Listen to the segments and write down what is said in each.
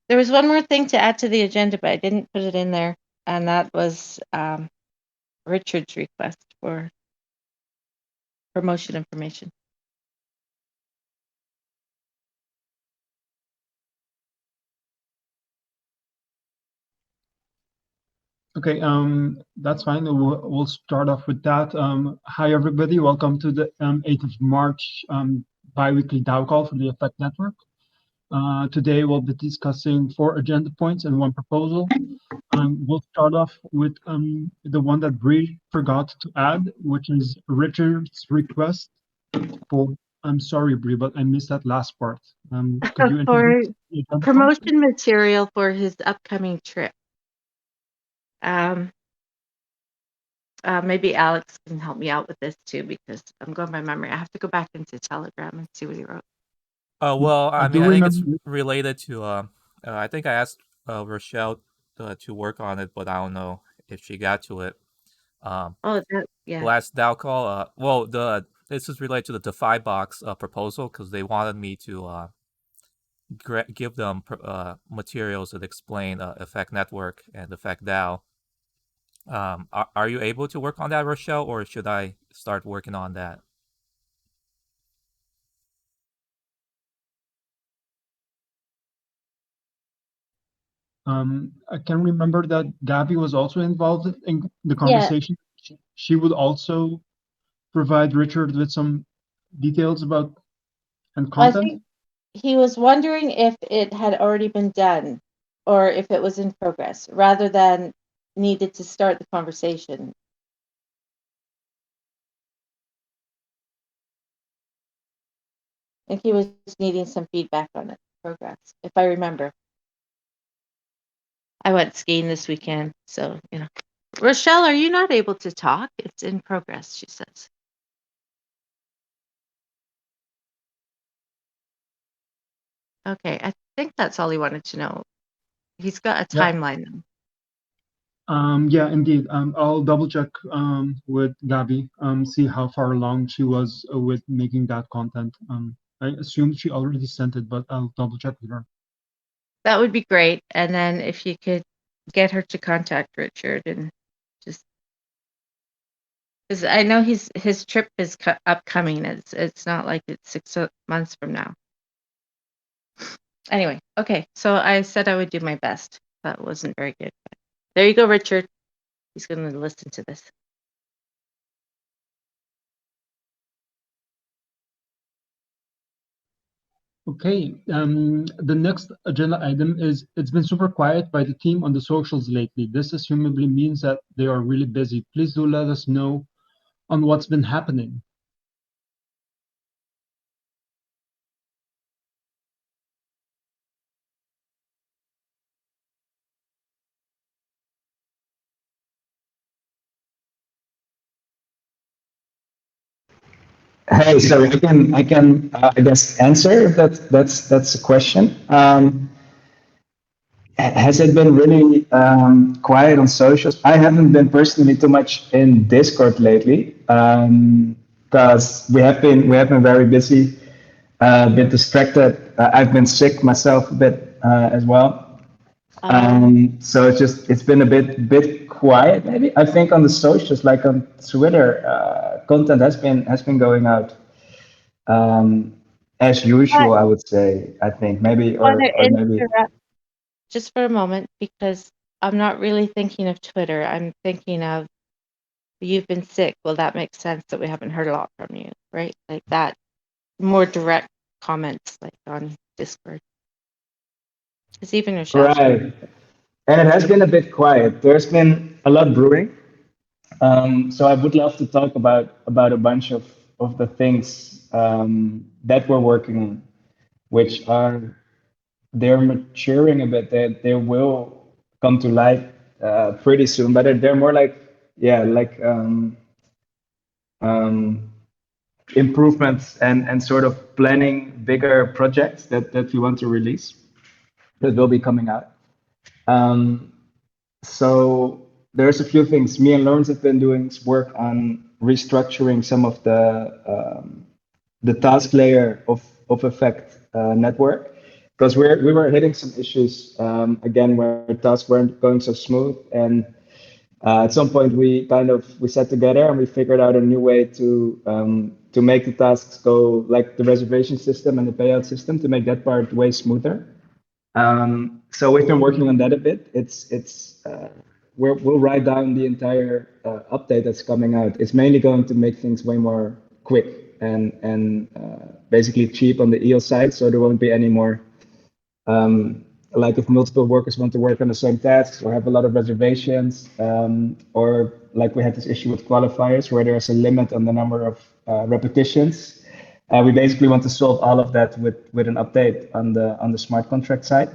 There was one more thing to add to the agenda, but I didn't put it in there, and that was Richard's request for promotion information. Okay, that's fine. We'll start off with that. Hi, everybody. Welcome to the 8th of March bi-weekly DAO call for the Effect Network. Today, we'll be discussing 4 agenda points and 1 proposal. We'll start off with the one that Bree forgot to add, which is Richard's request for, I'm sorry, Bree, but I missed that last part. Could you For introduce the agenda point? promotion material for his upcoming trip. Maybe Alex can help me out with this too, because I'm going by memory. I have to go back into Telegram and see what he wrote. Well, I I do mean, I think it's remember- related to. I think I asked Rochelle to work on it, but I don't know if she got to it. Oh, yeah. Last DAO call. Well, this is related to the Defibox proposal because they wanted me to give them materials that explain Effect Network and Effect DAO. Are you able to work on that, Rochelle, or should I start working on that? I can remember that Gabby was also involved in the conversation. Yeah. She would also provide Richard with some details about and content. I think he was wondering if it had already been done or if it was in progress, rather than needed to start the conversation. I think he was needing some feedback on it, progress, if I remember. I went skiing this weekend, so, you know. Rochelle, are you not able to talk? It's in progress, she says. Okay, I think that's all he wanted to know. He's got a timeline. Yeah, indeed. I'll double check with Gabby, see how far along she was with making that content. I assume she already sent it, but I'll double check with her. That would be great. And then if you could get her to contact Richard and just, because I know his trip is upcoming. It's not like it's 6 months from now. Anyway, okay. So I said I would do my best. That wasn't very good. But there you go, Richard. He's going to listen to this. Okay, the next agenda item is, it's been super quiet by the team on the socials lately. This assumably means that they are really busy. Please do let us know on what's been happening. Hey, so I guess answer if that's a question. Has it been really quiet on socials? I haven't been personally too much in Discord lately because we have been very busy, a bit distracted. I've been sick myself a bit as well. So it's been a bit quiet maybe. I think on the socials, like on Twitter, content has been going out as usual. I would say. I think maybe or maybe. Just for a moment, because I'm not really thinking of Twitter. I'm thinking of, you've been sick. Well, that makes sense that we haven't heard a lot from you, right? Like that, more direct comments like on Discord. Because even Rochelle. Right. And it has been a bit quiet. There's been a lot brewing. So I would love to talk about a bunch of the things that we're working on, which they're maturing a bit. They will come to light pretty soon, but they're more like improvements and sort of planning bigger projects that we want to release that will be coming out. So there's a few things. Me and Lawrence have been doing work on restructuring some of the task layer of Effect Network because we were hitting some issues again where tasks weren't going so smooth, and at some point we sat together and we figured out a new way to make the tasks go, like the reservation system and the payout system, to make that part way smoother. So we've been working on that a bit. We'll write down the entire update that's coming out. It's mainly going to make things way more quick and basically cheap on the EOS side. So there won't be any more like if multiple workers want to work on the same tasks or have a lot of reservations, or like we had this issue with qualifiers where there's a limit on the number of repetitions. We basically want to solve all of that with an update on the smart contract side.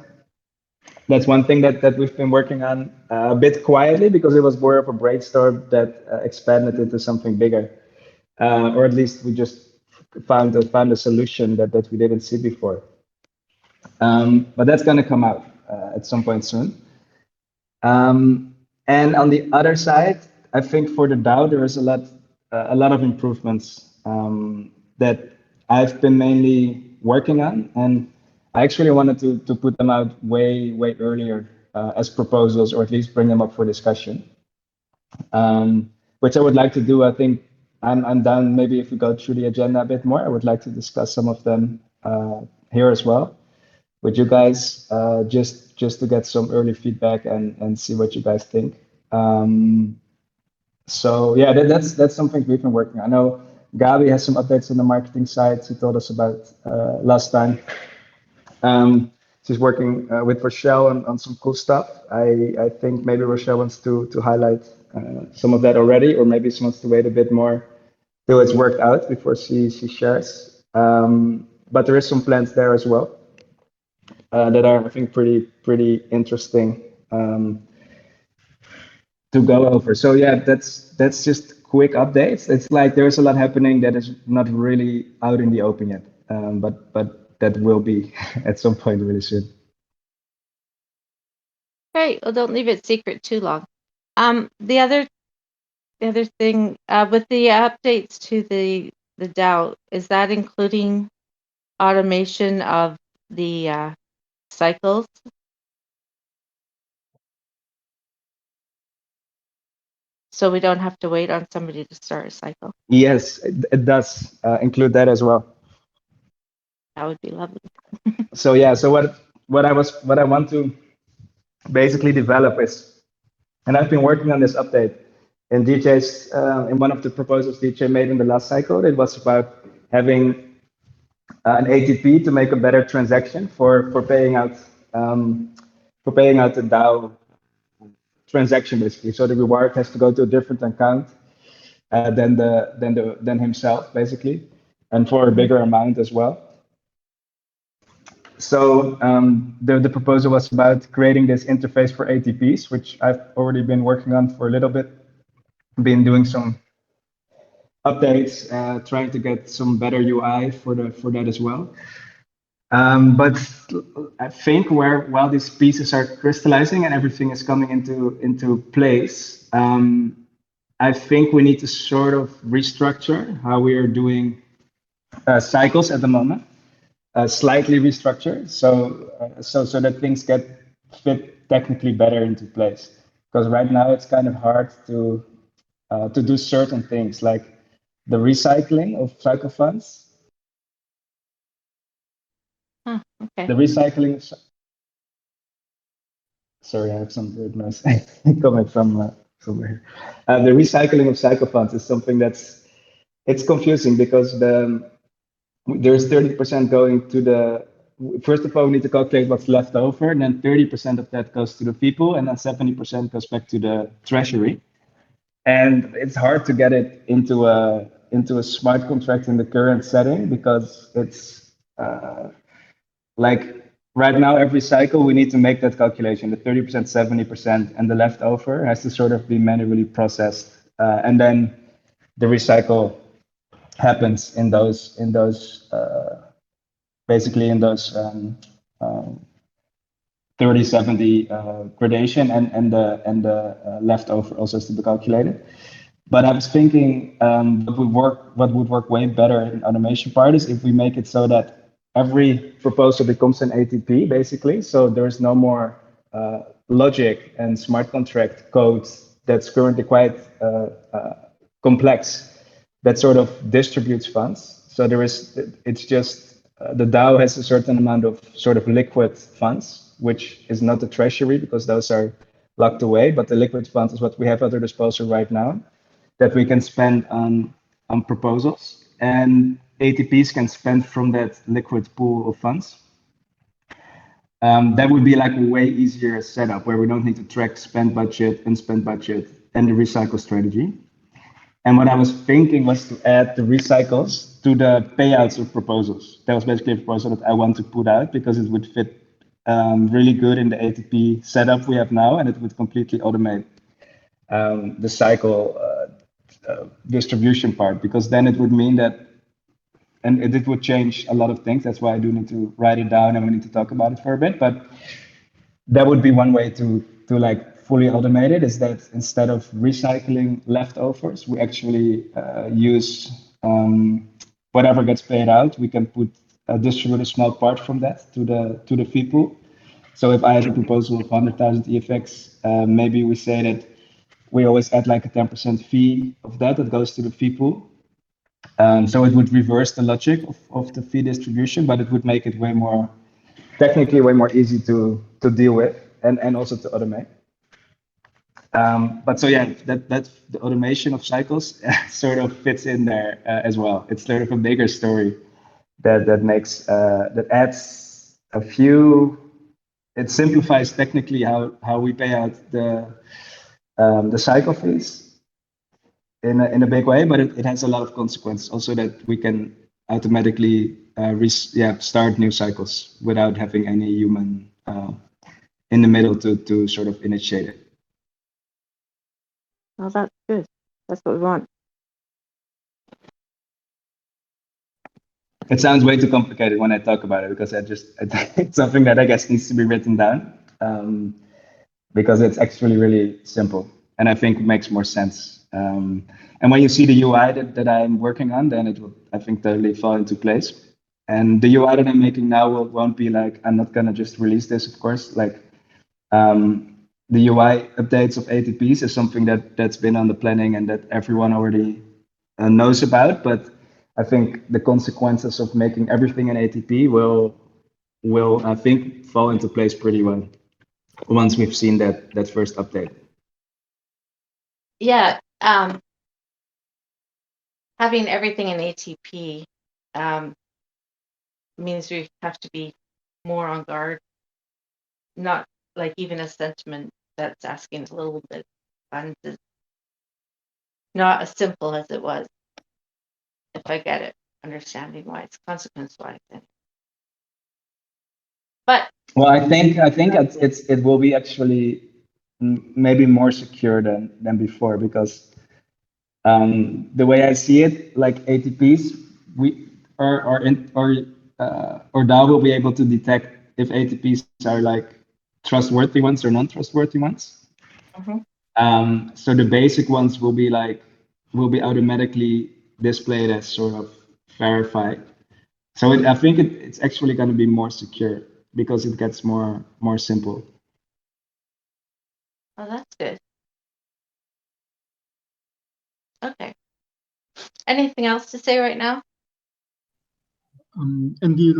That's one thing that we've been working on a bit quietly because it was more of a brainstorm that expanded into something bigger, or at least we just found a solution that we didn't see before. But that's going to come out at some point soon. And on the other side, I think for the DAO there is a lot of improvements that I've been mainly working on, and I actually wanted to put them out way earlier as proposals, or at least bring them up for discussion, which I would like to do. I think I'm down. Maybe if we go through the agenda a bit more, I would like to discuss some of them here as well with you guys, just to get some early feedback and see what you guys think. So yeah, that's something we've been working on. I know Gabby has some updates on the marketing side. She told us about last time. She's working with Rochelle on some cool stuff. I think maybe Rochelle wants to highlight some of that already, or maybe she wants to wait a bit more till it's worked out before she shares. But there is some plans there as well that are, I think, pretty interesting to go over. So yeah, that's just quick updates. It's like there's a lot happening that is not really out in the open yet, but that will be at some point really soon. Great. Well, don't leave it secret too long. The other thing with the updates to the DAO, is that including automation of the cycles? So we don't have to wait on somebody to start a cycle. Yes, it does include that as well. That would be lovely. So yeah, so what I want to basically develop is, and I've been working on this update in DJ's in one of the proposals DJ made in the last cycle. It was about having an ATP to make a better transaction for paying out the DAO transaction, basically. So the reward has to go to a different account than himself, basically, and for a bigger amount as well. So the proposal was about creating this interface for ATPs, which I've already been working on for a little bit. Been doing some updates, trying to get some better UI for that as well. But I think while these pieces are crystallizing and everything is coming into place, I think we need to sort of restructure how we are doing cycles at the moment. Slightly restructure, so that things get fit technically better into place. Because right now it's kind of hard to do certain things like the recycling of cycle funds. Okay. The recycling. Sorry, I have some weird noise coming from here. The recycling of cycle funds is something it's confusing because there's 30% going to the. First of all, we need to calculate what's left over, and then 30% of that goes to the people, and then 70% goes back to the treasury. And it's hard to get it into a smart contract in the current setting because it's like right now every cycle we need to make that calculation, the 30%, 70%, and the leftover has to sort of be manually processed, and then the recycle happens in those basically in those 30-70 gradation, and the leftover also has to be calculated. But I was thinking what would work way better in automation part is if we make it so that every proposal becomes an ATP basically. So there's no more logic and smart contract code that's currently quite complex that sort of distributes funds. So it's just the DAO has a certain amount of sort of liquid funds, which is not the treasury because those are locked away, but the liquid funds is what we have at our disposal right now that we can spend on proposals. And ATPs can spend from that liquid pool of funds. That would be like a way easier setup where we don't need to track spend budget, unspent budget, and the recycle strategy. And what I was thinking was to add the recycles to the payouts of proposals. That was basically a proposal that I want to put out because it would fit really good in the ATP setup we have now, and it would completely automate the cycle distribution part, because then it would mean that, and it would change a lot of things. That's why I do need to write it down and we need to talk about it for a bit. But that would be one way to like fully automate it, is that instead of recycling leftovers, we actually use whatever gets paid out. We can distribute a small part from that to the fee pool. So if I had a proposal of 100,000 EFX, maybe we say that we always add like a 10% fee of that goes to the fee pool. So it would reverse the logic of the fee distribution, but it would make it technically way more easy to deal with and also to automate. But so yeah, that's the automation of cycles sort of fits in there as well. It's sort of a bigger story that adds a few. It simplifies technically how we pay out the cycle fees in a big way, but it has a lot of consequences also, that we can automatically start new cycles without having any human in the middle to sort of initiate it. Well, that's good. That's what we want. It sounds way too complicated when I talk about it, because it's something that I guess needs to be written down, because it's actually really simple and I think makes more sense. And when you see the UI that I'm working on, then it will, I think, totally fall into place. And the UI that I'm making now won't be like, I'm not gonna just release this, of course. Like the UI updates of ATPs is something that's been on the planning and that everyone already knows about. But I think the consequences of making everything an ATP will I think fall into place pretty well once we've seen that first update. Yeah, having everything in ATP means we have to be more on guard. Not like even a sentiment that's asking a little bit funds is not as simple as it was, if I get it, understanding wise, consequence wise. But well, I think it will be actually maybe more secure than before, because the way I see it, like ATPs, or DAO will be able to detect if ATPs are like trustworthy ones or non-trustworthy ones. So the basic ones will be automatically displayed as sort of verified. So I think it's actually going to be more secure because it gets more simple. oh, that's good. Okay. Anything else to say right now? Indeed,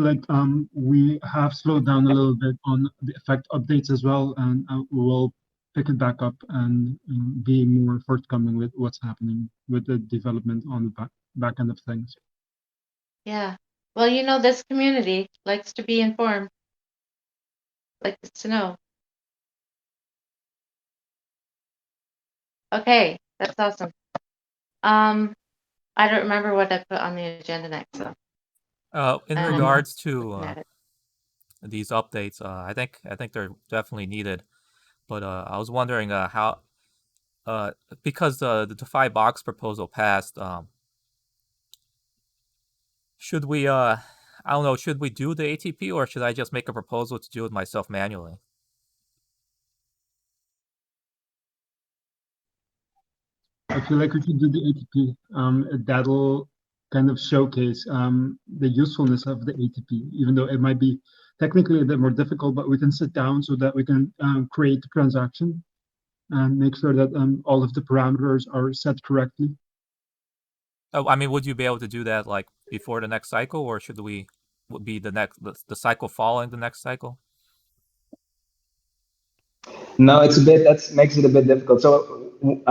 we have slowed down a little bit on the effect updates as well, and we'll pick it back up and be more forthcoming with what's happening with the development on the back end of things. Yeah. Well, you know, this community likes to be informed, likes to know. Okay, that's awesome. I don't remember what I put on the agenda next. So. In regards to these updates, I think they're definitely needed. But I was wondering how, because the Defibox proposal passed, should we I don't know, should we do the ATP or should I just make a proposal to do it myself manually? I feel like we should do the ATP. That'll kind of showcase the usefulness of the ATP, even though it might be technically a bit more difficult, but we can sit down so that we can create the transaction and make sure that all of the parameters are set correctly. Oh, I mean, would you be able to do that like before the next cycle, or should we be the cycle following the next cycle? No, it's a bit, that makes it a bit difficult. So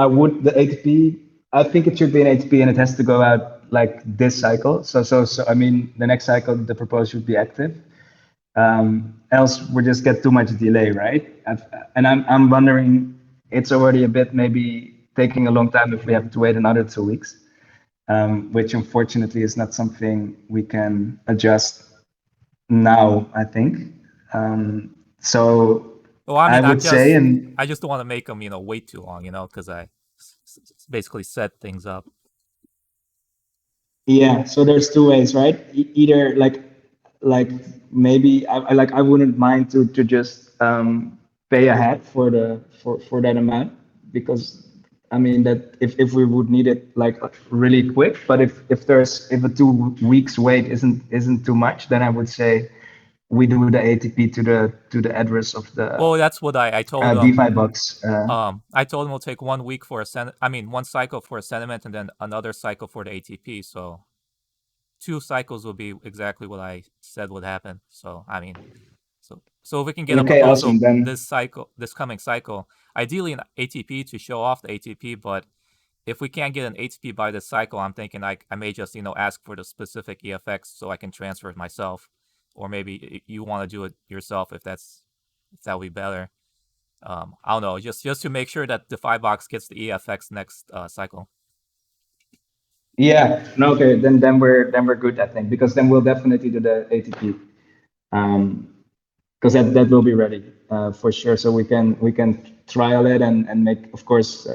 I would, the ATP, I think it should be an ATP and it has to go out like this cycle. So I mean, the next cycle, the proposal should be active. Else we just get too much delay, right? And I'm wondering, it's already a bit maybe taking a long time if we have to wait another 2 weeks, which unfortunately is not something we can adjust now, I think. So Well, I mean, I would say, and I just don't want to make them, wait too long, because I basically set things up. yeah, so there's two ways, right? Either like maybe I wouldn't mind to just pay ahead for that amount, because I mean that if we would need it like really quick, but if a 2 weeks wait isn't too much, then I would say we do the ATP to the address of the Well, that's what I told them. Defibox. I told them it'll take 1 week for one cycle for a sentiment and then another cycle for the ATP. So 2 cycles will be exactly what I said would happen. So I mean, so if we can get a proposal Awesome. Then this coming cycle, ideally an ATP to show off the ATP, but if we can't get an ATP by this cycle, I'm thinking I may just ask for the specific EFX so I can transfer it myself, or maybe you want to do it yourself if that would be better. I don't know, just to make sure that the Defibox gets the EFX next cycle. yeah, no, okay, then we're good, I think, because then we'll definitely do the ATP, because that will be ready for sure. So we can trial it and make, of course,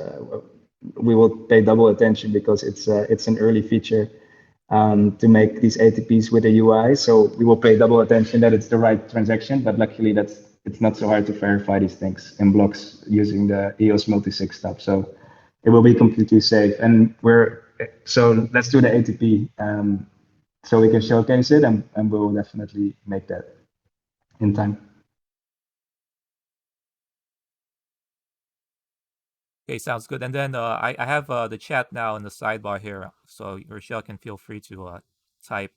we will pay double attention because it's an early feature to make these ATPs with the UI. So we will pay double attention that it's the right transaction. But luckily, it's not so hard to verify these things in blocks using the EOS multi-sig stuff. So it will be completely safe. And so let's do the ATP so we can showcase it, and we'll definitely make that in time. Okay, sounds good. And then I have the chat now in the sidebar here, so Rochelle can feel free to type.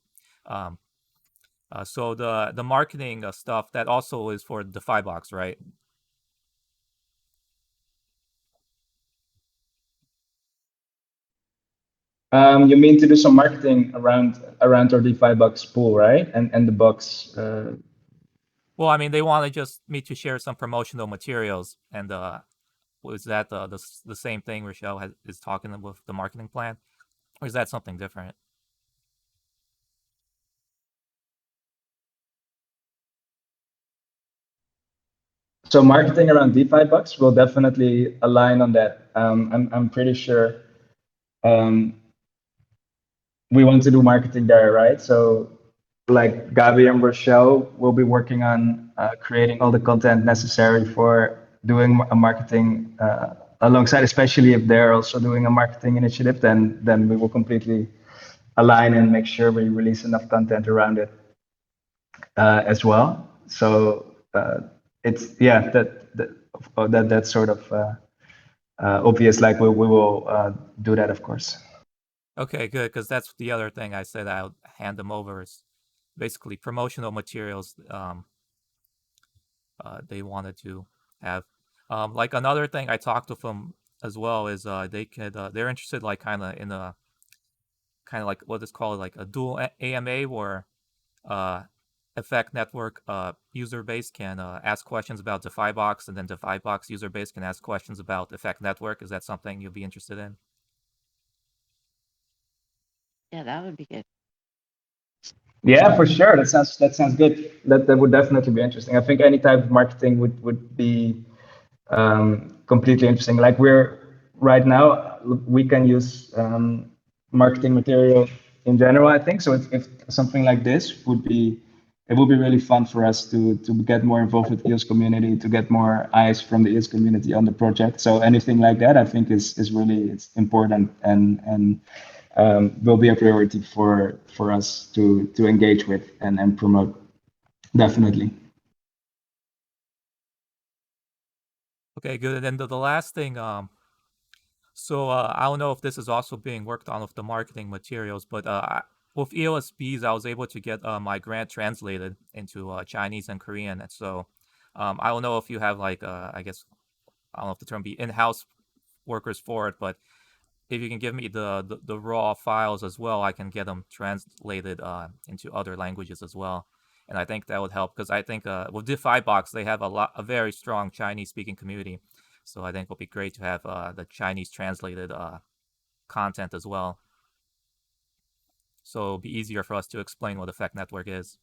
So the marketing stuff, that also is for the Defibox, right? You mean to do some marketing around our Defibox pool, right? And the box. Well, I mean, they wanted just me to share some promotional materials, and was that the same thing Rochelle is talking with the marketing plan, or is that something different? So marketing around Defibox will definitely align on that. I'm pretty sure we want to do marketing there, right? So like Gabby and Rochelle will be working on creating all the content necessary for doing a marketing alongside, especially if they're also doing a marketing initiative, then we will completely align and make sure we release enough content around it as well. So it's that's sort of obvious. Like we will do that, of course. Okay, good, because that's the other thing I said I'll hand them over is basically promotional materials they wanted to have. Like another thing I talked with them as well is they're interested like kind of like what is called like a dual AMA where Effect Network user base can ask questions about Defibox, and then Defibox user base can ask questions about Effect Network. Is that something you'll be interested in? Yeah, that would be good. Yeah, for sure. That sounds good. That would definitely be interesting. I think any type of marketing would be completely interesting. Like we're right now, we can use marketing material in general, I think. So if something like this would be, it would be really fun for us to get more involved with EOS community, to get more eyes from the EOS community on the project. So anything like that, I think is really, it's important, and will be a priority for us to engage with and promote. Definitely. Okay, good. And then the last thing, so I don't know if this is also being worked on with the marketing materials, but with EOSBs, I was able to get my grant translated into Chinese and Korean. And so I don't know if you have like, I guess, I don't know if the term be in-house workers for it, but if you can give me the raw files as well, I can get them translated into other languages as well. And I think that would help because I think with Defibox, they have a very strong Chinese speaking community. So I think it would be great to have the Chinese translated content as well. So it'll be easier for us to explain what Effect Network is.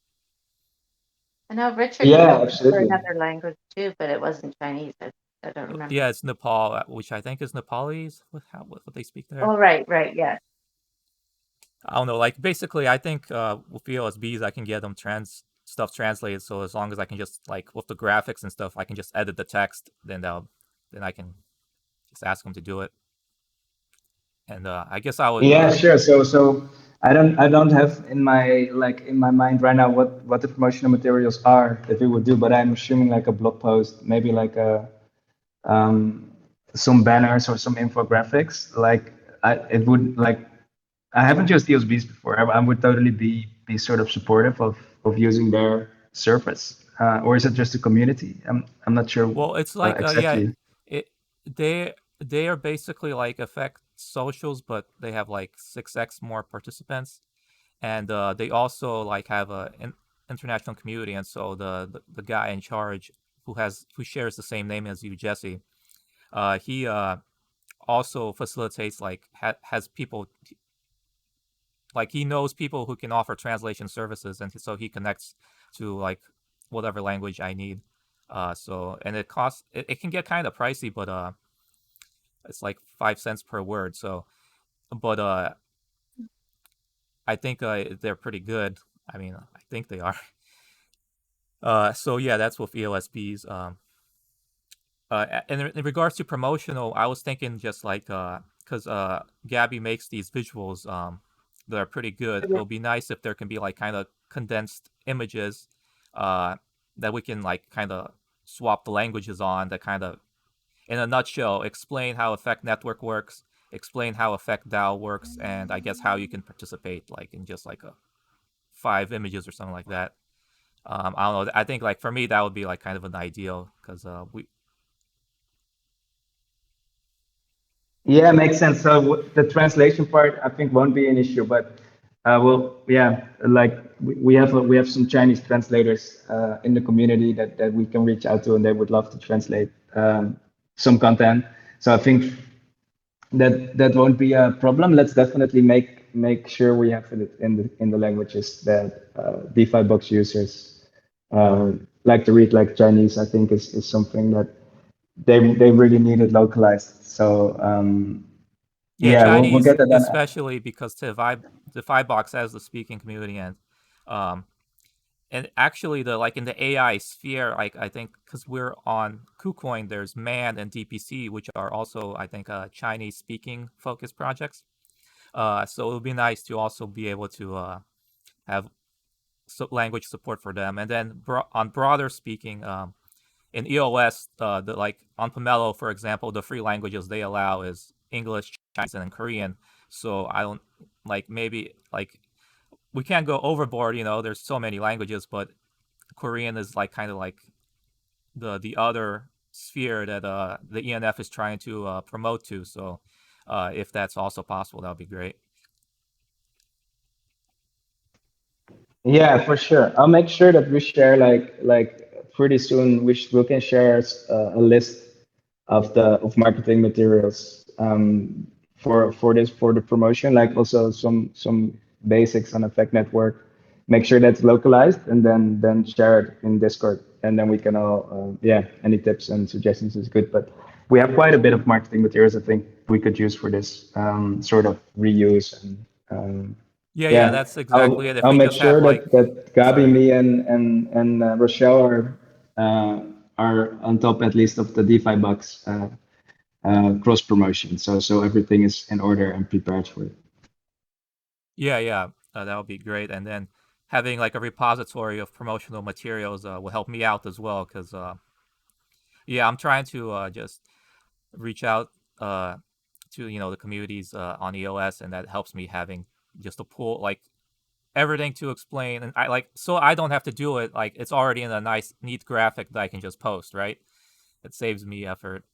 I know Richard Yeah, did for absolutely. another language too, but it wasn't Chinese. I don't remember. Yeah, it's Nepal, which I think is Nepalese. What they speak there. Oh, right, yeah. I don't know. Like basically, I think with VLSBs, I can get them stuff translated. So as long as I can just like with the graphics and stuff, I can just edit the text. Then I can just ask them to do it. And I guess I would. Yeah, sure. So I don't have in my mind right now what the promotional materials are that we would do, but I'm assuming like a blog post, maybe like a some banners or some infographics. Like it would like I haven't used EOSBs before. I would totally be sort of supportive of using their service. Or is it just a community? I'm not sure Well, it's like yeah, exactly. it they are basically like Effect Socials, but they have like 6x more participants, and they also like have an international community. And so the guy in charge who shares the same name as you, Jesse, he also facilitates like has people like he knows people who can offer translation services, and so he connects to like whatever language I need. So and it can get kind of pricey, but it's like 5 cents per word. So but I think they're pretty good. I mean, I think they are. So yeah, that's with EOSBs. And in regards to promotional, I was thinking just like because Gabby makes these visuals that are pretty good. It'll be nice if there can be like kind of condensed images that we can like kind of swap the languages on that kind of in a nutshell explain how Effect Network works, explain how Effect DAO works, and I guess how you can participate like in just like a 5 images or something like that. I don't know. I think like for me that would be like kind of an ideal because we. Yeah, makes sense. So the translation part, I think, won't be an issue. But well, yeah, like we have some Chinese translators in the community that we can reach out to, and they would love to translate some content. So I think that won't be a problem. Let's definitely make sure we have it in the languages that Defibox users like to read, like Chinese. I think is something that they really need it localized. So Yeah, yeah, we'll Chinese get that done. especially because the Fibox has the speaking community um and actually the like in the AI sphere, like I think because we're on KuCoin, there's Man and DPC, which are also I think Chinese speaking focused projects. So it would be nice to also be able to have language support for them, and then on broader speaking, in EOS, the like on Pomelo, for example, the free languages they allow is English, Chinese, and Korean. So I don't like maybe like we can't go overboard. There's so many languages, but Korean is like kind of like the other sphere that the ENF is trying to promote to. So if that's also possible, that would be great. Yeah, for sure. I'll make sure that we share like pretty soon. We can share a list of marketing materials for the promotion, like also some basics on Effect Network. Make sure that's localized, and then share it in Discord, and then we can all yeah. Any tips and suggestions is good, but we have quite a bit of marketing materials I think we could use for this sort of reuse and. Yeah, Yeah, that's exactly it. If I'll we make just have sure like, that Gabi, sorry. me, and Rochelle are on top at least of the Defibox cross promotion. So everything is in order and prepared for it. Yeah, that would be great. And then having like a repository of promotional materials will help me out as well, because yeah, I'm trying to just reach out to the communities on EOS, and that helps me having just a pool like everything to explain, and I don't have to do it. Like it's already in a nice, neat graphic that I can just post. Right, it saves me effort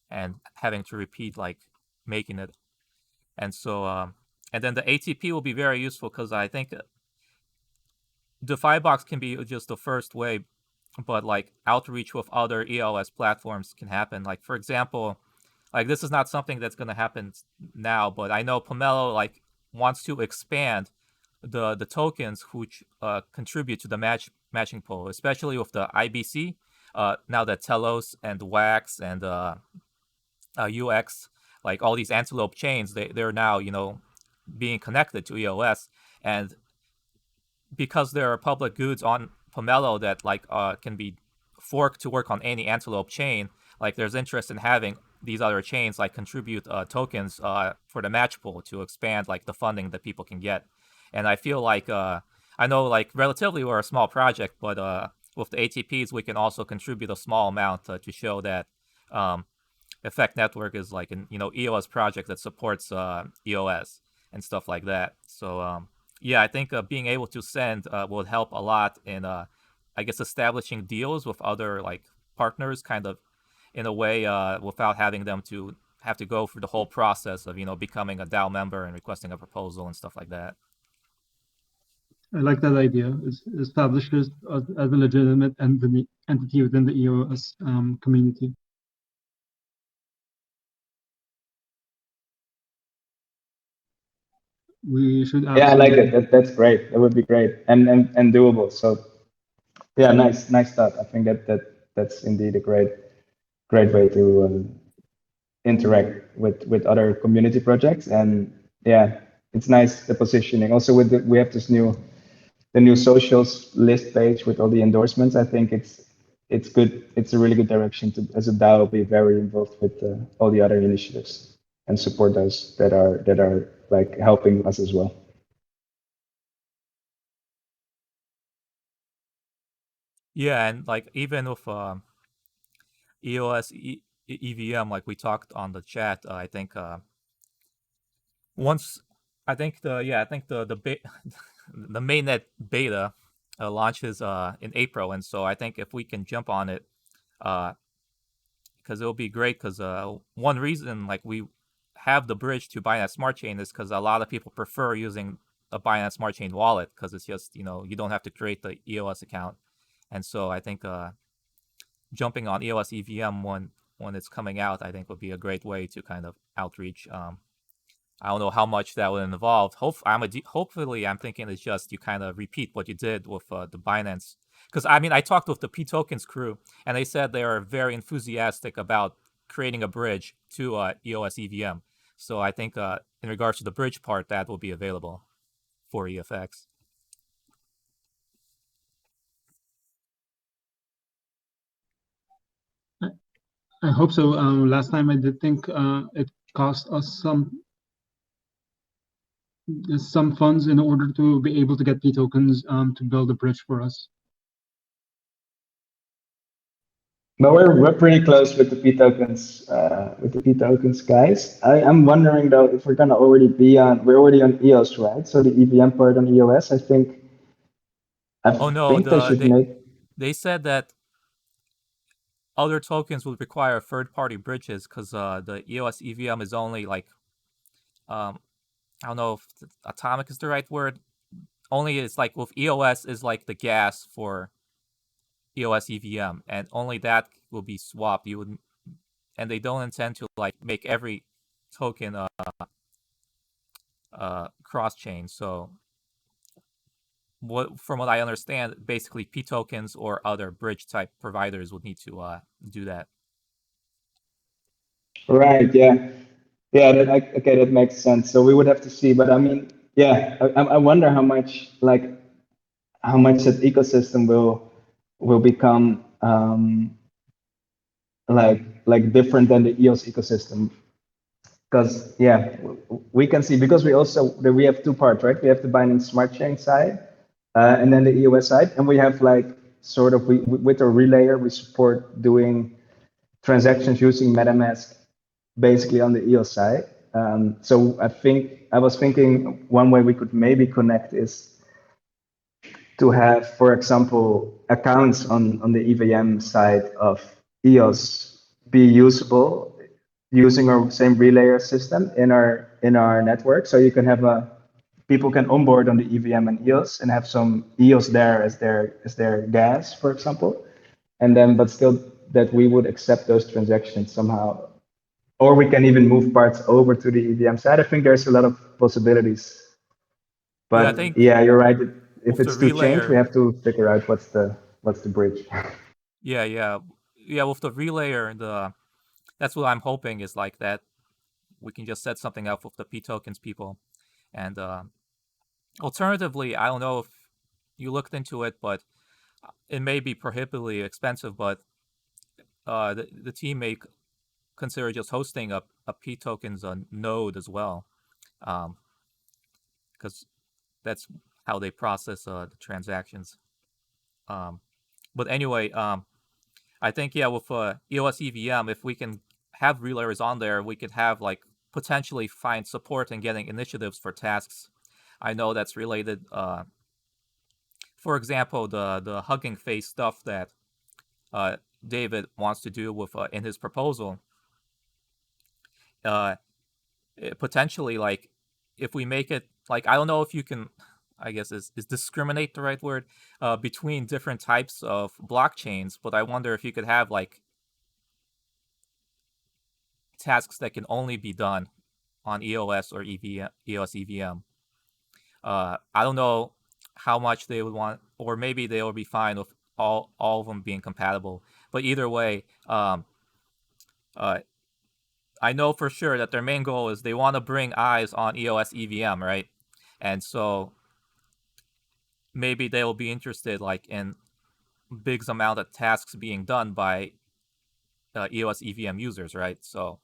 and having to repeat like making it. And so and then the ATP will be very useful, because I think Defibox can be just the first way, but like outreach with other EOS platforms can happen. Like for example, like this is not something that's going to happen now, but I know Pomelo like wants to expand the tokens which contribute to the matching pool, especially with the IBC. Now that Telos and Wax and UX, like all these Antelope chains, they're now being connected to EOS, and because there are public goods on Pomelo that like can be forked to work on any Antelope chain, like there's interest in having these other chains like contribute tokens for the match pool to expand like the funding that people can get. And I feel like I know like relatively we're a small project, but with the ATPs we can also contribute a small amount to show that Effect Network is like an EOS project that supports EOS and stuff like that. So yeah, I think being able to send will help a lot in I guess establishing deals with other like partners, kind of in a way without having them to have to go through the whole process of becoming a DAO member and requesting a proposal and stuff like that. I like that idea. Establishes as a legitimate entity within the EOS community. We should Yeah, I like it. That's great. That would be great and doable. So yeah, nice thought. I think that's indeed a great way to interact with other community projects. And yeah, it's nice, the positioning. Also we have this the new socials list page with all the endorsements. I think it's good. It's a really good direction to, as a DAO, be very involved with all the other initiatives and support those that are like helping us as well. Yeah, and like even with EOS EVM, like we talked on the chat, I think once I think the mainnet beta launches in April, and so I think if we can jump on it, because it'll be great. Because one reason like we have the bridge to Binance Smart Chain is because a lot of people prefer using a Binance Smart Chain wallet, because it's just you don't have to create the EOS account, and so I think jumping on EOS EVM when it's coming out, I think would be a great way to kind of outreach. I don't know how much that would involve. Hopefully, I'm thinking it's just you kind of repeat what you did with the Binance. Because I mean, I talked with the P Tokens crew, and they said they are very enthusiastic about creating a bridge to EOS EVM. So I think in regards to the bridge part, that will be available for EFX. I hope so. Last time I did think it cost us some funds in order to be able to get P tokens to build a bridge for us. But we're pretty close with the P tokens guys. I'm wondering though if we're gonna already be on. We're already on EOS, right? So the EVM part on EOS, I think. Oh no, they said that other tokens would require third-party bridges, because the EOS EVM is only like I don't know if atomic is the right word. Only it's like with EOS is like the gas for EOS EVM, and only that will be swapped. And they don't intend to like make every token cross chain. So from what I understand, basically P tokens or other bridge type providers would need to do that. Right. Yeah. Yeah. Okay, that makes sense. So we would have to see, but I mean, yeah, I wonder how much that ecosystem will become like different than the EOS ecosystem. because yeah, we can see because we have two parts, right? We have the Binance Smart Chain side, and then the EOS side, and we have like sort of with our relayer we support doing transactions using MetaMask basically on the EOS side. So I was thinking one way we could maybe connect is to have, for example, accounts on the EVM side of EOS be usable using our same relayer system in our network. So you can have people can onboard on the EVM and EOS and have some EOS there as their gas, for example, and then but still that we would accept those transactions somehow, or we can even move parts over to the EVM side. I think there's a lot of possibilities. Yeah, I But think yeah, you're right. If with the it's to change, we relayer, have to figure out what's the bridge. yeah, with the relayer, that's what I'm hoping is like that we can just set something up with the P tokens people, and alternatively, I don't know if you looked into it, but it may be prohibitively expensive, but the team may consider just hosting a P tokens node as well, because that's how they process the transactions. But anyway, I think yeah, with EOS EVM, if we can have relayers on there, we could have like potentially find support in getting initiatives for tasks. I know that's related. For example, the Hugging Face stuff that David wants to do with in his proposal. Uh, Potentially, like if we make it like I don't know if you can. I guess is discriminate the right word between different types of blockchains, but I wonder if you could have like tasks that can only be done on EOS or EOS EVM. I don't know how much they would want, or maybe they will be fine with all of them being compatible. But either way, uh, I know for sure that their main goal is they want to bring eyes on EOS EVM, right? And so maybe they will be interested like in big amount of tasks being done by EOS EVM users, right? So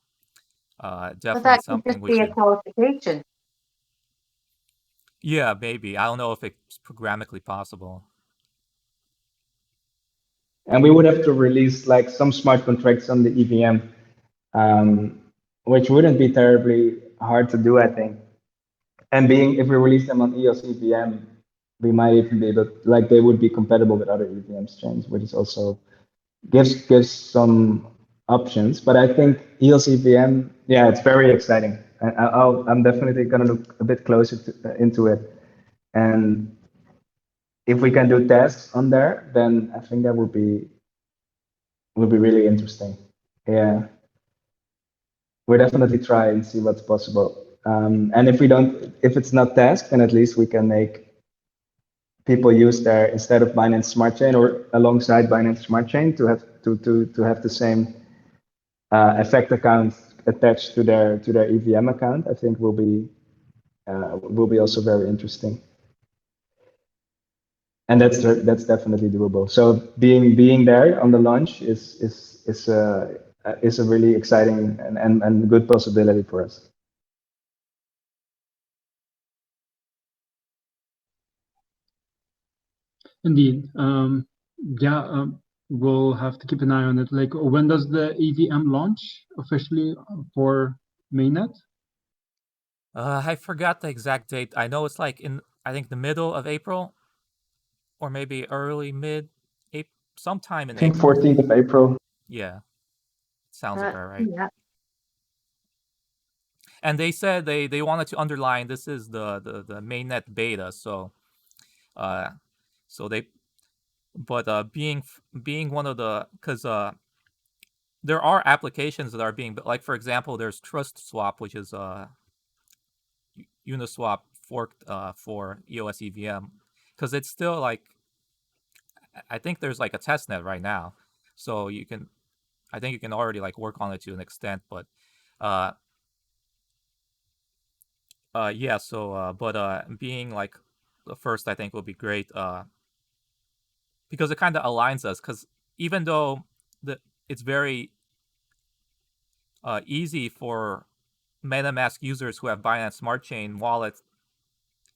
But definitely that could something just we be a should. qualification. Yeah, maybe. I don't know if it's programmatically possible. And we would have to release like some smart contracts on the EVM, which wouldn't be terribly hard to do, I think. And being if we release them on EOS EVM, we might even be able like they would be compatible with other EVM chains, which is also gives some options. But I think EOS EVM, yeah, it's very exciting. I'm definitely gonna look a bit closer into it. And if we can do tests on there, then I think that would be really interesting. Yeah, we'll definitely try and see what's possible. And if we don't, if it's not tasked, then at least we can make people use there instead of Binance Smart Chain or alongside Binance Smart Chain to have the same effect account attached to their EVM account. I think will be also very interesting. And that's definitely doable. So being there on the launch is a really exciting and good possibility for us. Indeed. Yeah, we'll have to keep an eye on it. Like, when does the EVM launch officially for mainnet? I forgot the exact date. I know it's like in I think the middle of April, or maybe early mid, sometime in I think April. 14th of April. Yeah, sounds about right. Yeah. And they said they wanted to underline this is the mainnet beta. So, uh, so they but being one of the because there are applications that are being like for example there's Trust Swap which is Uniswap forked for EOS EVM because it's still like I think there's like a test net right now, so you can I think you can already like work on it to an extent, but uh yeah so but being like the first I think will be great because it kind of aligns us because even though the it's very easy for MetaMask users who have Binance Smart Chain wallet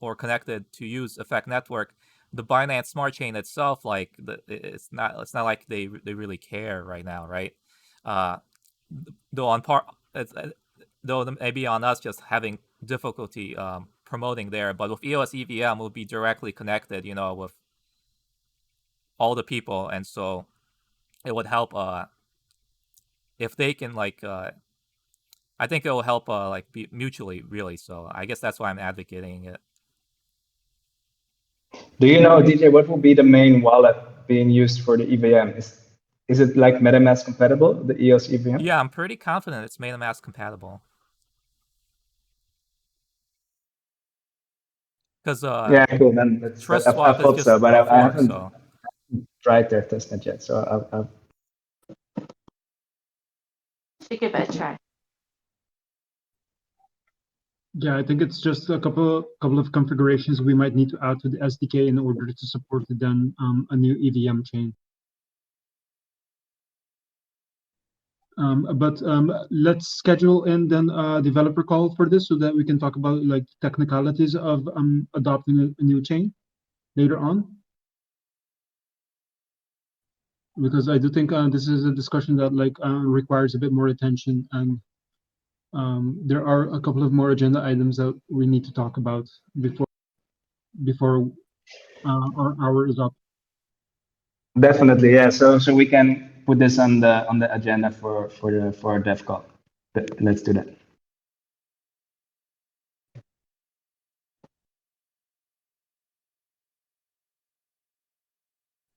or connected to use Effect Network, the Binance Smart Chain itself, like it's not like they really care right now, right? Though on part, though maybe on us just having difficulty promoting there, but with EOS EVM, we'll be directly connected, you know, with all the people, and so it would help if they can like. I think it will help like be mutually, really. So I guess that's why I'm advocating it. Do you know, DJ, what will be the main wallet being used for the EVM? Is it like MetaMask compatible, the EOS EVM? Yeah, I'm pretty confident it's MetaMask compatible. Because yeah, cool. Then Trust I Swap is thought just so, but proof I work, haven't so tried their testnet yet. So I'll Should give it a try. Yeah, I think it's just a couple of configurations we might need to add to the SDK in order to support then a new EVM chain. But let's schedule in then a developer call for this so that we can talk about like technicalities of adopting a new chain later on. Because I do think this is a discussion that like requires a bit more attention, and there are a couple of more agenda items that we need to talk about before our hour is up. definitely, yeah. So we can put this on the agenda for our dev call. Let's do that.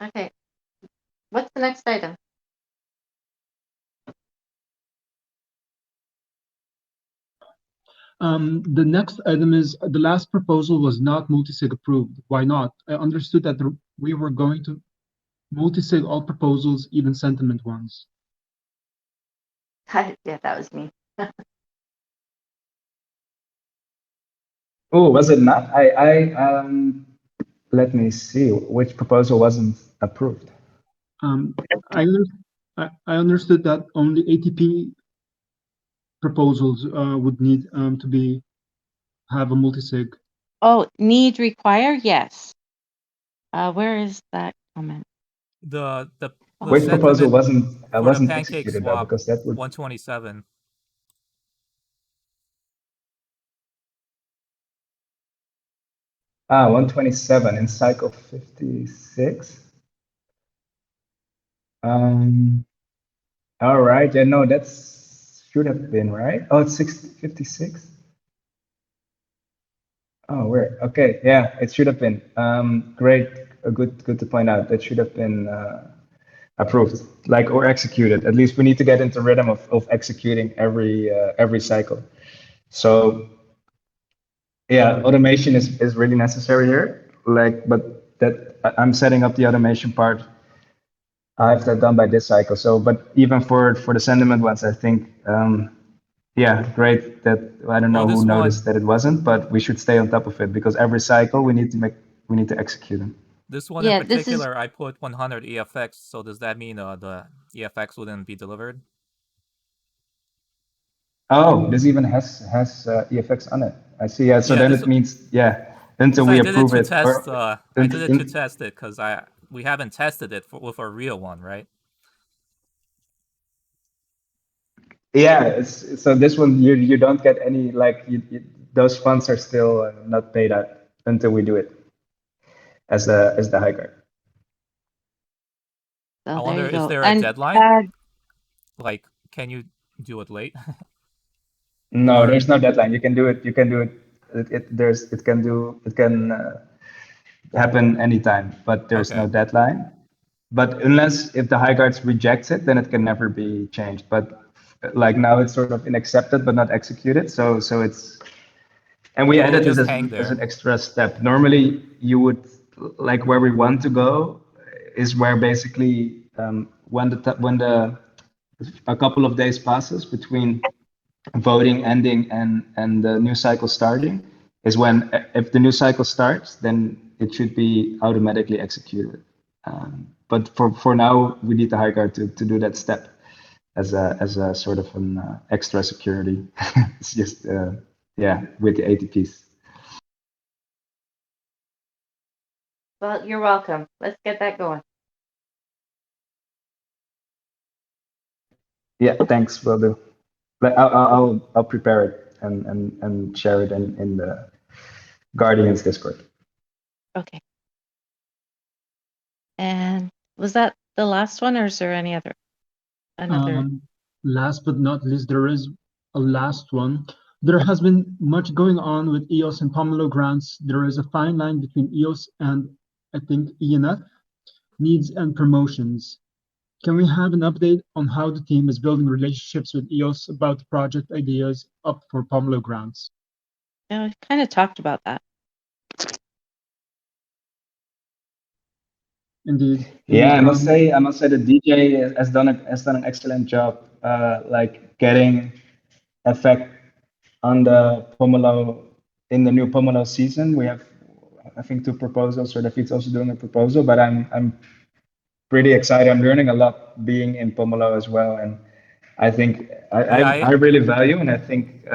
Okay. What's the next item? The next item is the last proposal was not multisig approved. Why not? I understood that we were going to multisig all proposals, even sentiment ones. Yeah, that was me. Oh, was it not? Let me see which proposal wasn't approved. I understood that only ATP proposals would need to have a multisig. Oh, need require? Yes. Where is that comment? the Which proposal wasn't for the wasn't pancake executed though, swap because that would 127. Ah, 127 in cycle 56. All right. Yeah, no, that's should have been right. Oh, it's 56. Oh, where? Okay, yeah, it should have been. Great, good to point out. That should have been approved, like or executed. At least we need to get into rhythm of executing every cycle. So yeah, automation is really necessary here. Like, but that I'm setting up the automation part. I have that done by this cycle. So, but even for the sentiment ones, I think, yeah, great that I don't know who noticed that it wasn't, but we should stay on top of it because every cycle we need to execute them. This one in particular, I put 100 EFX. So does that mean the EFX wouldn't be delivered? Oh, this even has EFX on it. I see. Yeah. So then it means until we approve it. I did it to test it because we haven't tested it with a real one, right? Yeah. So this one you don't get any like those funds are still not paid out until we do it as the high guard. Oh, I wonder, is there a deadline? Like, can you do it late? No, there's no deadline. You can do it. You can do it. It can happen anytime, but there's no deadline. But unless if the high guards rejects it, then it can never be changed. But like now it's sort of accepted but not executed. So it's, and we added this as an extra step. Normally you would like where we want to go is where basically when a couple of days passes between voting ending and the new cycle starting is when if the new cycle starts, then it should be automatically executed. But for now, we need the high guard to do that step. as a sort of an extra security. It's just yeah, with the ATPs. Well, you're welcome. Let's get that going. Yeah, thanks. Will do. But I'll prepare it and share it in the Guardians Discord. Okay. And was that the last one, or is there any other? Another. Last but not least, there is a last one. There has been much going on with EOS and Pomelo grants. There is a fine line between EOS and, I think, ENF needs and promotions. Can we have an update on how the team is building relationships with EOS about the project ideas up for Pomelo grants? Yeah, I kind of talked about that. Indeed. Yeah, I must say the DJ has done an excellent job, like getting effect on the Pomelo in the new Pomelo season. We have, I think, 2 proposals. So David's also doing a proposal, but I'm pretty excited. I'm learning a lot being in Pomelo as well, and I think I really value, and I think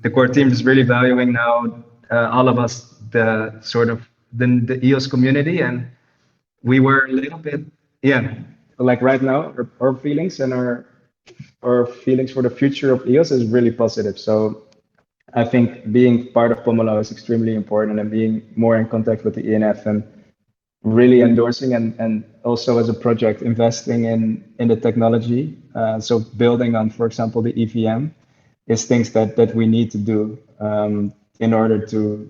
the core team is really valuing now all of us, the sort of the EOS community, and we were a little bit, yeah, like right now our feelings and our feelings for the future of EOS is really positive. So I think being part of Pomelo is extremely important, and being more in contact with the ENF and really endorsing and also as a project investing in the technology. So building on, for example, the EVM is things that we need to do in order to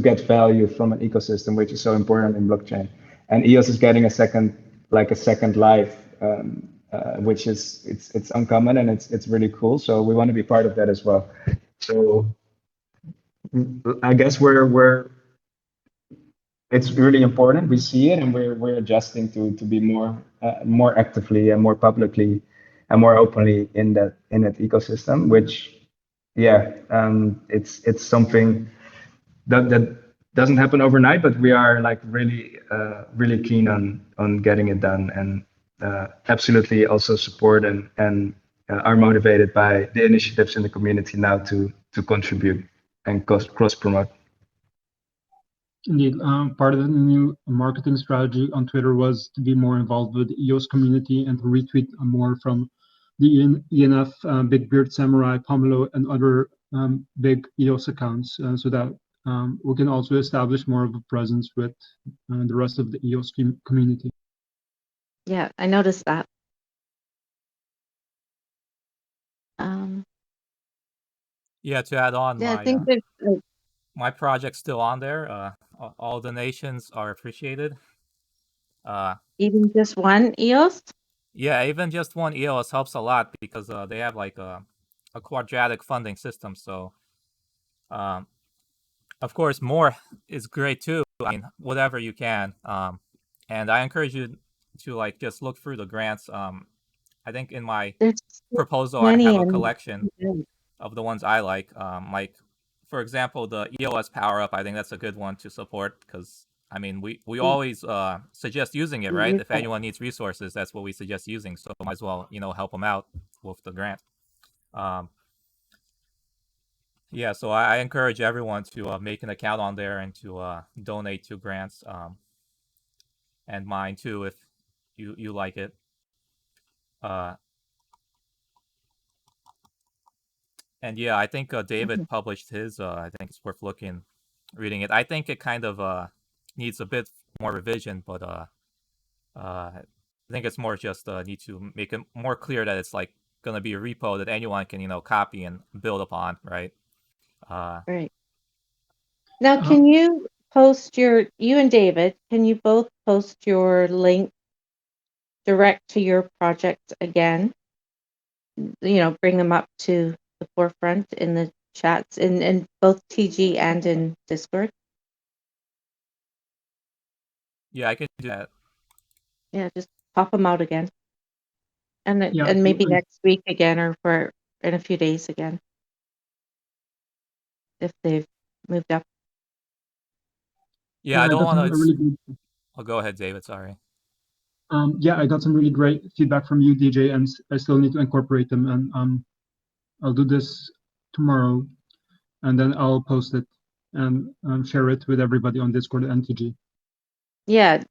get value from an ecosystem, which is so important in blockchain. And EOS is getting a second life, which is it's uncommon, and it's really cool. So we want to be part of that as well. So I guess it's really important. We see it, and we're adjusting to be more actively and more publicly and more openly in that ecosystem. Which, yeah, it's something that doesn't happen overnight, but we are like really keen on getting it done, and absolutely also support and are motivated by the initiatives in the community now to contribute and cross promote. Indeed, part of the new marketing strategy on Twitter was to be more involved with the EOS community and to retweet more from the ENF, Big Beard Samurai, Pomelo, and other big EOS accounts, so that we can also establish more of a presence with the rest of the EOS community. Yeah, I noticed that. Yeah, to add on, Yeah, I think there's my project's still on there. All donations are appreciated. even just one EOS. Yeah, even just one EOS helps a lot because they have like a quadratic funding system. So, of course, more is great too. I mean, whatever you can. And I encourage you to like just look through the grants. I think in my There's proposal, I have a collection of the ones I like. Like, for example, the EOS Power Up. I think that's a good one to support because I mean, we always suggest using it, right? If anyone needs resources, that's what we suggest using. So might as well, help them out with the grant. Yeah, so I encourage everyone to make an account on there and to donate to grants, and mine too if you like it. And yeah, I think David published his. I think it's worth reading it. I think it kind of needs a bit more revision, but I think it's more just need to make it more clear that it's like gonna be a repo that anyone can copy and build upon, right? Right. Now, can you post you and David, can you both post your link direct to your project again? Bring them up to the forefront in the chats in both TG and in Discord. Yeah, I can do that. Yeah, just pop them out again. And maybe next week again, or for in a few days again, if they've moved up. Yeah, I don't want to. Oh, go ahead, David. Sorry. Yeah, I got some really great feedback from you, DJ, and I still need to incorporate them. And I'll do this tomorrow, and then I'll post it and share it with everybody on Discord and TG. Yeah,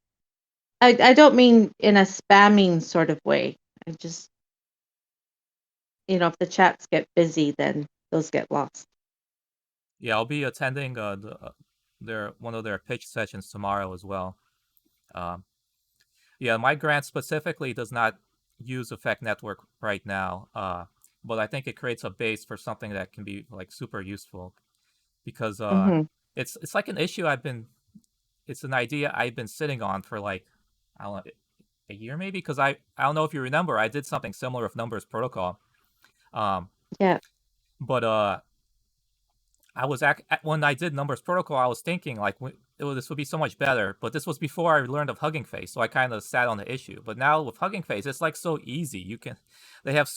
I don't mean in a spamming sort of way. I just, if the chats get busy, then those get lost. Yeah, I'll be attending one of their pitch sessions tomorrow as well. Yeah, my grant specifically does not use Effect Network right now, but I think it creates a base for something that can be like super useful because it's like an issue it's an idea I've been sitting on for like, I don't know, a year maybe, because I don't know if you remember, I did something similar with Numbers Protocol. Yeah. But I was when I did Numbers Protocol, I was thinking like this would be so much better. But this was before I learned of Hugging Face, so I kind of sat on the issue. But now with Hugging Face, it's like so easy. They have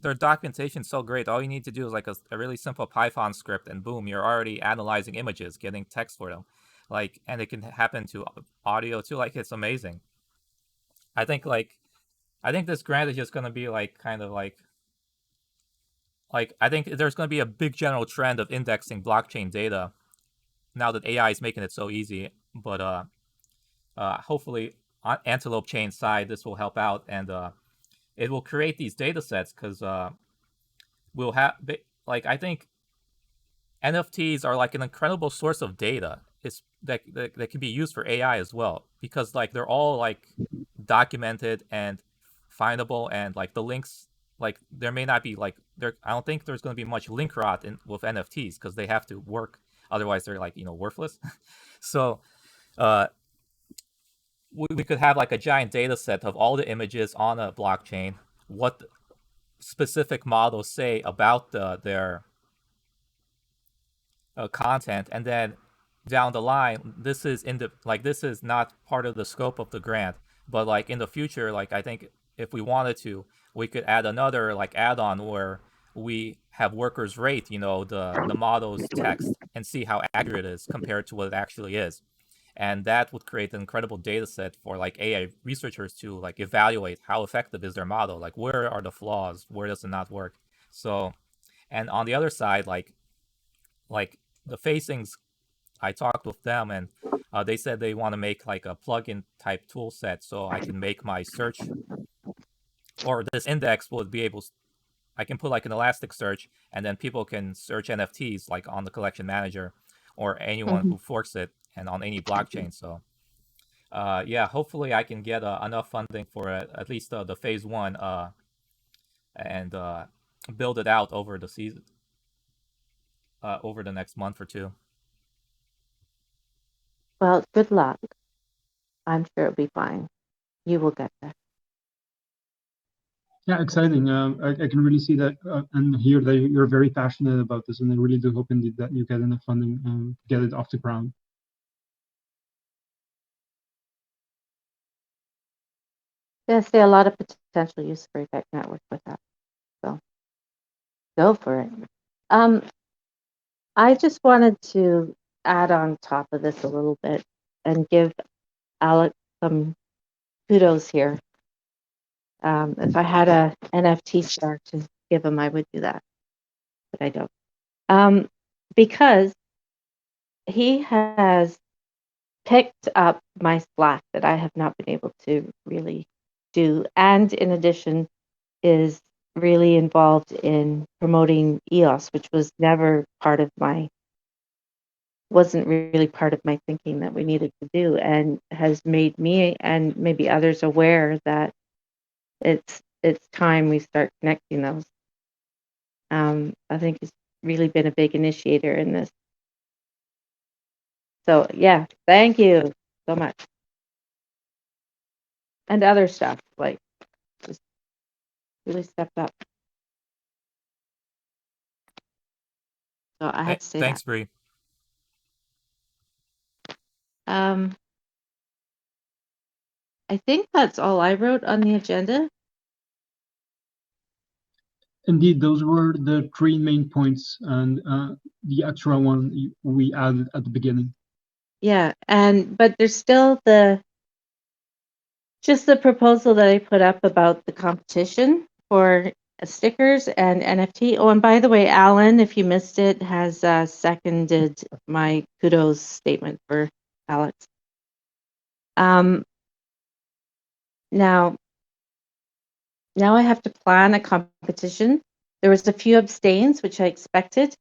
their documentation's so great. All you need to do is like a really simple Python script, and boom, you're already analyzing images, getting text for them. Like, and it can happen to audio too. Like, it's amazing. I think this grant is just gonna be like kind of like I think there's going to be a big general trend of indexing blockchain data now that AI is making it so easy. But hopefully on Antelope Chain side, this will help out, and it will create these data sets because we'll have I think NFTs are like an incredible source of data. It's that can be used for AI as well because like they're all like documented and findable, and like the links, like there may not be like there. I don't think there's going to be much link rot with NFTs because they have to work, otherwise they're like worthless. So we could have like a giant data set of all the images on a blockchain, what specific models say about their content, and then down the line, this is this is not part of the scope of the grant, but like in the future, like I think if we wanted to, we could add another like add-on where we have workers rate the model's text and see how accurate it is compared to what it actually is, and that would create an incredible data set for like AI researchers to like evaluate how effective is their model, like where are the flaws, where does it not work. So, and on the other side, like the facings, I talked with them, and they said they want to make like a plugin type tool set so I can make my search, or this index will be able, I can put like an elastic search, and then people can search NFTs like on the collection manager or anyone who forks it and on any blockchain. So yeah, hopefully I can get enough funding for at least the phase one and build it out over the season, over the next month or two. Well, good luck. I'm sure it'll be fine. You will get there. Yeah, exciting. I can really see that and hear that you're very passionate about this, and I really do hope indeed that you get enough funding to get it off the ground. Yeah, I see a lot of potential use for Effect Network with that. So go for it. I just wanted to add on top of this a little bit and give Alex some kudos here. If I had a NFT star to give him, I would do that, but I don't. Because he has picked up my slack that I have not been able to really do, and in addition is really involved in promoting EOS, which wasn't really part of my thinking that we needed to do, and has made me and maybe others aware that it's time we start connecting those. I think he's really been a big initiator in this. So yeah, thank you so much. And other stuff, like just really stepped up. So I have to say Thanks, Bree. I think that's all I wrote on the agenda. Indeed, those were the three main points, and the extra one we added at the beginning. Yeah, but there's still the Just the proposal that I put up about the competition for stickers and NFT. Oh, and by the way, Alan, if you missed it, has seconded my kudos statement for Alex. Now I have to plan a competition. There was a few abstains, which I expected,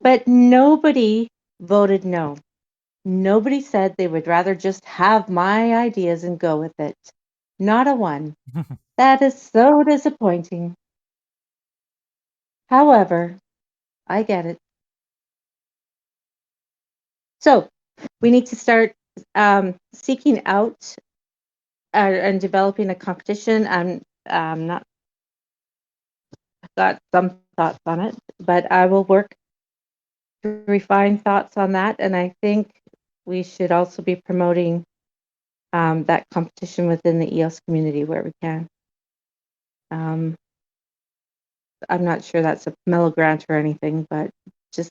but nobody voted no. Nobody said they would rather just have my ideas and go with it. Not a one. That is so disappointing. However, I get it. So we need to start seeking out and developing a competition. I'm not got some thoughts on it, but I will work to refine thoughts on that. And I think we should also be promoting that competition within the EOS community where we can. I'm not sure that's a Mellow grant or anything, but just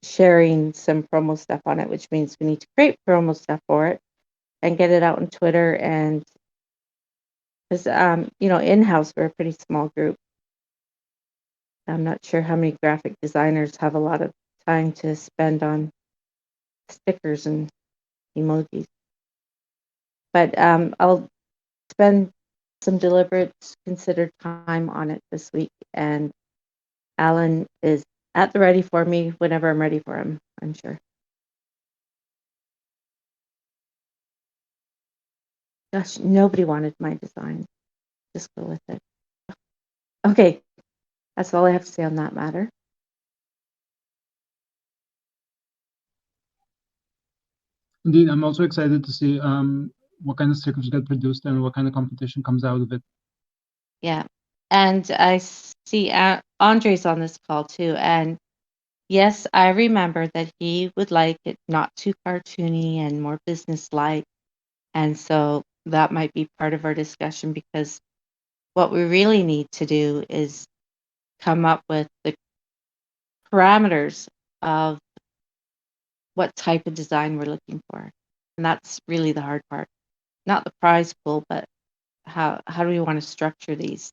sharing some promo stuff on it, which means we need to create promo stuff for it and get it out on Twitter. And because in-house we're a pretty small group. I'm not sure how many graphic designers have a lot of time to spend on stickers and emojis, but I'll spend some deliberate, considered time on it this week. And Alan is at the ready for me whenever I'm ready for him, I'm sure. Gosh, nobody wanted my design. Just go with it. Okay, that's all I have to say on that matter. Indeed, I'm also excited to see what kind of stickers get produced and what kind of competition comes out of it. Yeah, and I see Andre's on this call too, and yes, I remember that he would like it not too cartoony and more business-like, and so that might be part of our discussion, because what we really need to do is come up with the parameters of what type of design we're looking for, and that's really the hard part. Not the prize pool, but how do we want to structure these?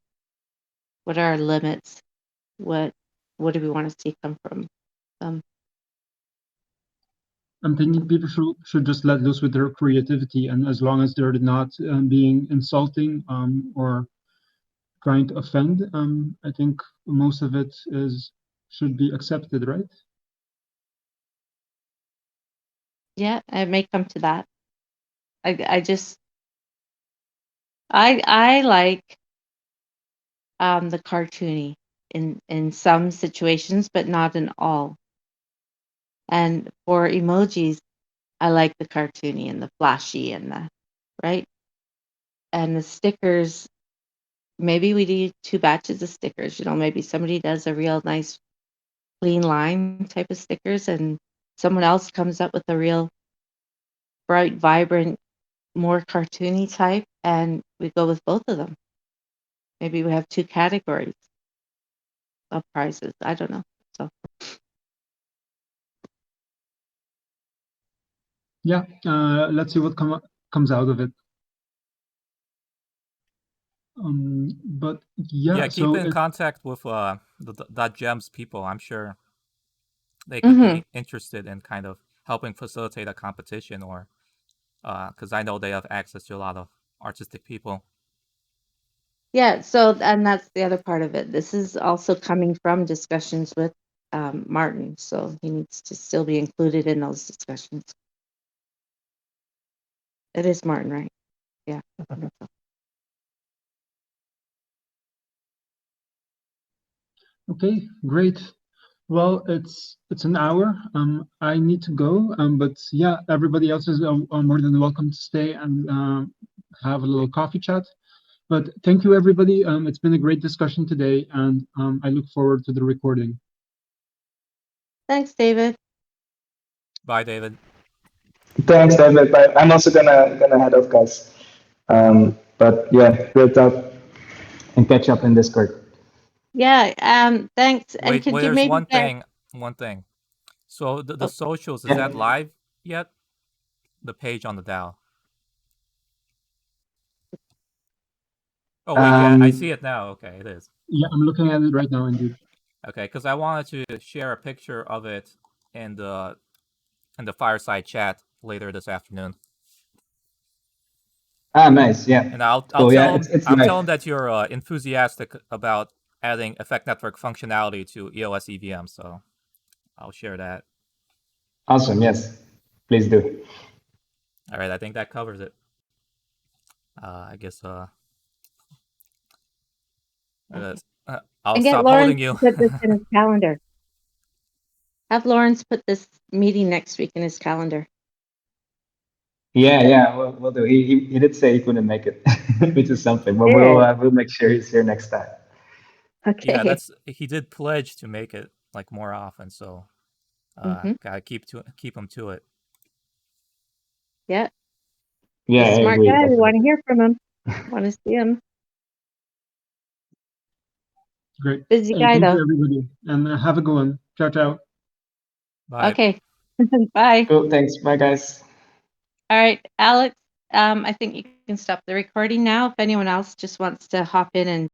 What are our limits? What do we want to see come from them? I'm thinking people should just let loose with their creativity, and as long as they're not being insulting or trying to offend, I think most of it should be accepted, right? Yeah, it may come to that. I just I like the cartoony in some situations, but not in all. And for emojis, I like the cartoony and the flashy and the right. And the stickers, maybe we do 2 batches of stickers. Maybe somebody does a real nice clean line type of stickers, and someone else comes up with a real bright, vibrant, more cartoony type, and we go with both of them. Maybe we have 2 categories of prizes. I don't know. So Yeah, let's see what comes out of it. But yeah, keep so in contact with the Gems people. I'm sure they could be interested in kind of helping facilitate a competition, or because I know they have access to a lot of artistic people. yeah, and that's the other part of it. This is also coming from discussions with Martin, so he needs to still be included in those discussions. It is Martin, right? Yeah. Okay, great. Well, it's an hour. I need to go. But yeah, everybody else is more than welcome to stay and have a little coffee chat. But thank you, everybody. It's been a great discussion today, and I look forward to the recording. Thanks, David. Bye, David. Thanks, David. But I'm also gonna head off, guys. But yeah, great talk and catch up in Discord. Yeah. Thanks. And Wait, could you there's maybe one thing. One thing. So the socials, is Yeah. that live yet? The page on the DAO. Oh wait, yeah, I see it now. Okay, it is. Yeah, I'm looking at it right now, indeed. Okay, because I wanted to share a picture of it in the fireside chat later this afternoon. Ah, nice. Yeah. And I'll Cool. tell Yeah, him it's I'm live. telling that you're enthusiastic about adding effect network functionality to EOS EVM, so I'll share that. Awesome. Yes, please do. All right, I think that covers it. I guess Okay. I'll And get stop Lawrence holding you. to put this in his calendar. Have Lawrence put this meeting next week in his calendar. Yeah, we'll do. He did say he couldn't make it, which is something, but we'll make sure he's here next time. Okay. Yeah, he did pledge to make it like more often, so gotta keep him to it. Yeah. Yeah, He's a I smart agree. guy. We want to Definitely. hear from him. Want to see him. Great. Busy Hey, guy thank though. you, everybody, and have a good one. Ciao, ciao. Bye. Okay. Bye. Cool. Thanks. Bye, guys. All right, Alex. I think you can stop the recording now. If anyone else just wants to hop in and